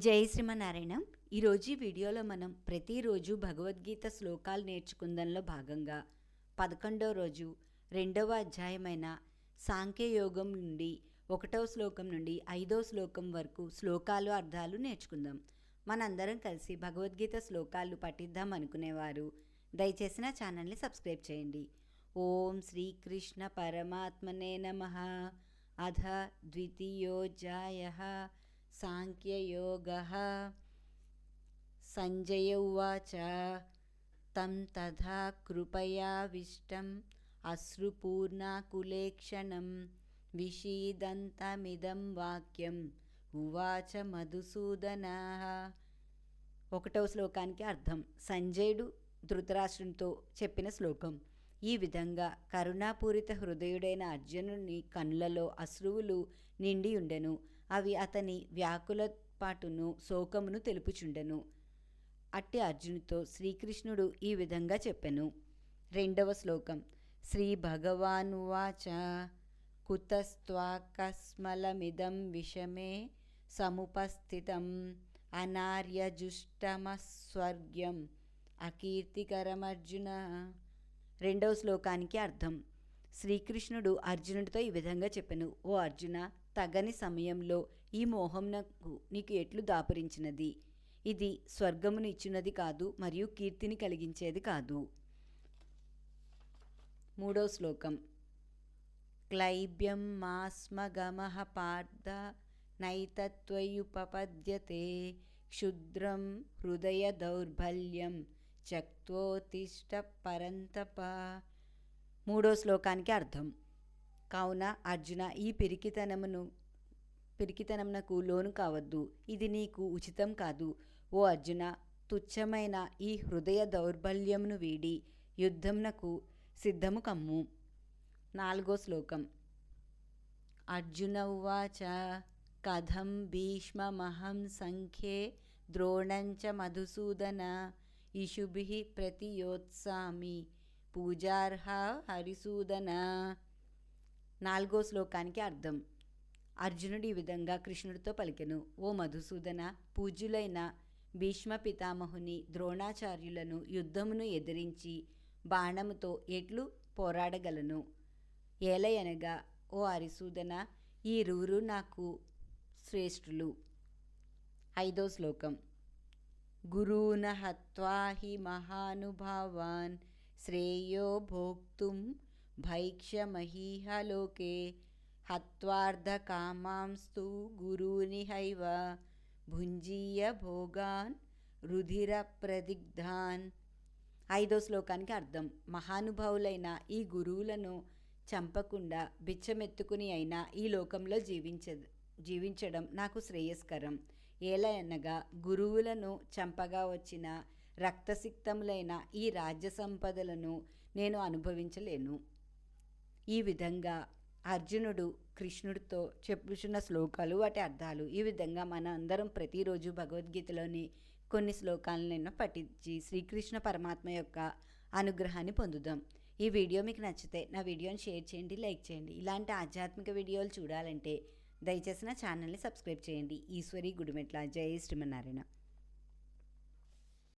జై శ్రీమన్నారాయణ. ఈరోజు ఈ వీడియోలో మనం ప్రతిరోజు భగవద్గీత శ్లోకాలు నేర్చుకుందంలో భాగంగా 11వ రోజు 2వ అధ్యాయమైన సాంఖ్యయోగం నుండి 1వ శ్లోకం నుండి 5వ శ్లోకం వరకు శ్లోకాలు అర్థాలు నేర్చుకుందాం. మనందరం కలిసి భగవద్గీత శ్లోకాలు పఠిద్దాం అనుకునేవారు దయచేసి నా ఛానల్ని సబ్స్క్రైబ్ చేయండి. ఓం శ్రీకృష్ణ పరమాత్మనే నమః. అథ ద్వితీయోధ్యాయః సాంఖ్యయోగః. సంజయ ఉవాచ తం తథా కృపయావిష్టం అశ్రుపూర్ణాకులేక్షణం విషీదంతమిదం వాక్యం ఉవాచ మధుసూదనః. 1వ శ్లోకానికి అర్థం. సంజయుడు ధృతరాష్ట్రునితో చెప్పిన శ్లోకం. ఈ విధంగా కరుణాపూరిత హృదయుడైన అర్జునుని కనులలో అశ్రువులు నిండి ఉండెను. అవి అతని వ్యాకులపాటును శోకమును తెలుపుచుండెను. అట్టి అర్జునుతో శ్రీకృష్ణుడు ఈ విధంగా చెప్పెను. 2వ శ్లోకం. శ్రీ భగవానువాచ కుతస్త్వాకస్మలమిదం విషమే సముపస్థితం అనార్యజుష్టమస్వర్గ్యం అకీర్తికరమర్జున. 2వ శ్లోకానికి అర్థం. శ్రీకృష్ణుడు అర్జునుడితో ఈ విధంగా చెప్పెను. ఓ అర్జున, తగని సమయంలో ఈ మోహంనకు నీకు ఎట్లు దాపురించినది. ఇది స్వర్గమును ఇచ్చినది కాదు, మరియు కీర్తిని కలిగించేది కాదు. 3వ శ్లోకం. క్లైబ్యం మాస్మగమః పార్థ నైతత్వయుపపద్యతే క్షుద్రం హృదయ దౌర్బల్యం చక్తోతిష్ట పరంతప. 3వ శ్లోకానికి అర్థం. కావున అర్జున, ఈ పిరికితనమునకు లోను కావద్దు. ఇది నీకు ఉచితం కాదు. ఓ అర్జున, తుచ్చమైన ఈ హృదయ దౌర్బల్యమును వీడి యుద్ధమునకు సిద్ధము కమ్ము. 4వ శ్లోకం. అర్జున ఉవాచ కథం భీష్మమహం సంఖ్యే ద్రోణంచ మధుసూదన ఇషుభిః ప్రతియోత్సామి పూజార్హ హరిసూదన. 4వ శ్లోకానికి అర్థం. అర్జునుడు ఈ విధంగా కృష్ణుడితో పలికెను. ఓ మధుసూదన, పూజ్యులైన భీష్మ పితామహుని ద్రోణాచార్యులను యుద్ధమును ఎదిరించి బాణముతో ఎట్లు పోరాడగలను. ఏలయనగా ఓ హరిసూదన, ఈ ఇరువురు నాకు శ్రేష్ఠులు. 5వ శ్లోకం. గురూన్ హత్వా హి మహానుభావాన్ శ్రేయో భోక్తుం భైక్ష్యమహీహ లోకే హత్వార్థకామాంస్తు గురూనిహైవ భుంజీయ భోగాన్ రుధిర ప్రదిగ్ధాన్. 5వ శ్లోకానికి అర్థం. మహానుభావులైన ఈ గురువులను చంపకుండా బిచ్చమెత్తుకుని అయినా ఈ లోకంలో జీవించడం నాకు శ్రేయస్కరం. ఏలయనగా గురువులను చంపగా వచ్చిన రక్తసిక్తములైన ఈ రాజ్య సంపదలను నేను అనుభవించలేను. ఈ విధంగా అర్జునుడు కృష్ణుడితో చెప్పుచున్న శ్లోకాలు, వాటి అర్థాలు. ఈ విధంగా మన అందరం ప్రతిరోజు భగవద్గీతలోని కొన్ని శ్లోకాలను పఠించి శ్రీకృష్ణ పరమాత్మ యొక్క అనుగ్రహాన్ని పొందుదాం. ఈ వీడియో మీకు నచ్చితే నా వీడియోని షేర్ చేయండి, లైక్ చేయండి. ఇలాంటి ఆధ్యాత్మిక వీడియోలు చూడాలంటే దయచేసి నా ఛానల్ని సబ్స్క్రైబ్ చేయండి. ఈశ్వరి గుడిమెట్ల. జై శ్రీమన్నారాయణ.